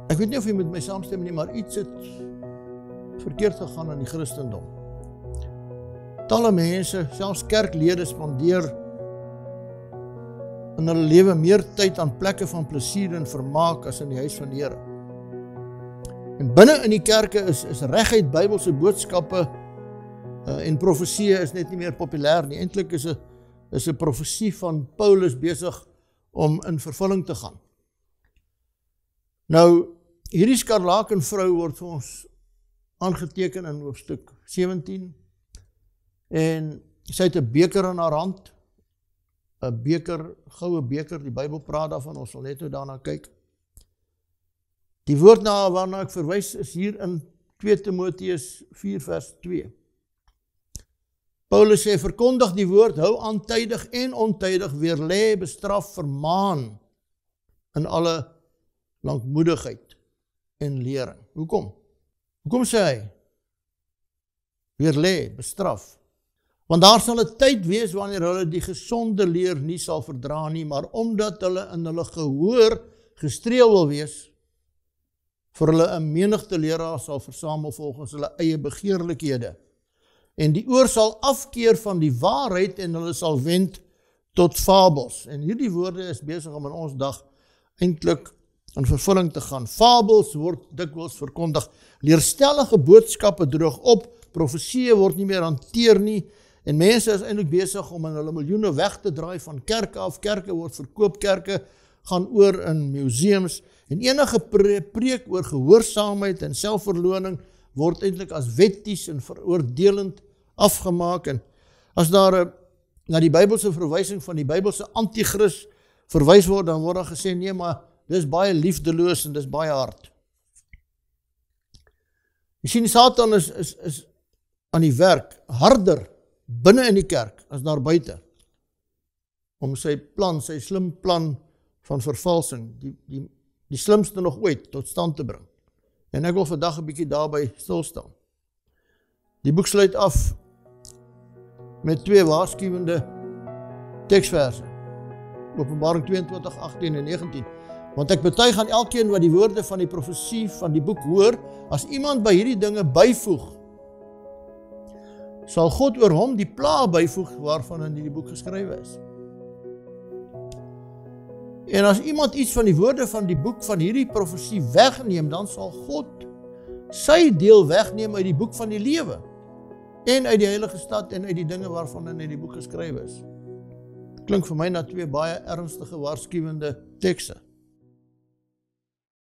Ek weet nie of jy met my saamstem nie, maar iets het verkeerd gegaan in die Christendom. Talle mense, selfs kerklede, spandeer in hulle lewe meer tyd aan plekke van plesier en vermaak as in die huis van die Here. En binne in die kerke is reguit Bybelse boodskappe en profesieë is net nie meer populêr nie. Eintlik is 'n profesie van Paulus besig om in vervulling te gaan. Nou, hierdie skarlakenvrou word vir ons aangeteken in hoofstuk 17 en sy het 'n beker in haar hand, 'n beker, goue beker, die Bybel praat daarvan, ons sal net nou daarna kyk. Die woord waarna ek verwys is hier in 2 Timoteus 4 vers 2. Paulus sê, verkondig die woord, hou aan tydig en ontydig, weerlê, bestraf, vermaan in alle lankmoedigheid en lering. Hoekom? Hoekom sê hy? Weerlê, bestraf. Want daar sal 'n tyd wees wanneer hulle die gesonde leer nie sal verdra nie, maar omdat hulle in hulle gehoor gestreel wil wees, vir hulle 'n menigte leraars sal versamel volgens hulle eie begeerlikhede. En die oor sal afkeer van die waarheid en hulle sal wend tot fabels. En hierdie woorde is besig om in ons dag eintlik in vervulling te gaan. Fabels word dikwels verkondig. Leerstellige boodskappe droog op, profesieë word nie meer hanteer nie, en mense is eintlik besig om in hulle miljoene weg te draai van kerke af. Kerke word verkoop, kerke gaan oor in museums, en enige preek oor gehoorsaamheid en selfverloning word eintlik as wetties en veroordelend afgemaak. En as daar na die Bybelse verwysing van die Bybelse antichrist verwys word, dan word daar gesê, nee, maar dis baie liefdeloos en dis baie hard. Jy sien, Satan is aan die werk, harder binne in die kerk as daar buite, om sy plan, sy slim plan van vervalsing, die slimste nog ooit, tot stand te bring. En ek wil vandag 'n bietjie daarby stilstaan. Die boek sluit af met 2 waarskuwende teksverse. Openbaring 22, 18 en 19. Want ek betuig aan elkeen wat die woorde van die profesie van die boek hoor, as iemand by hierdie dinge byvoeg, sal God oor hom die pla byvoeg waarvan in die boek geskrywe is. En as iemand iets van die woorde van die boek van hierdie profesie wegneem, dan sal God sy deel wegneem uit die boek van die lewe en uit die heilige stad en uit die dinge waarvan in die boek geskrywe is. Klink vir my na 2 baie ernstige waarskuwende tekste.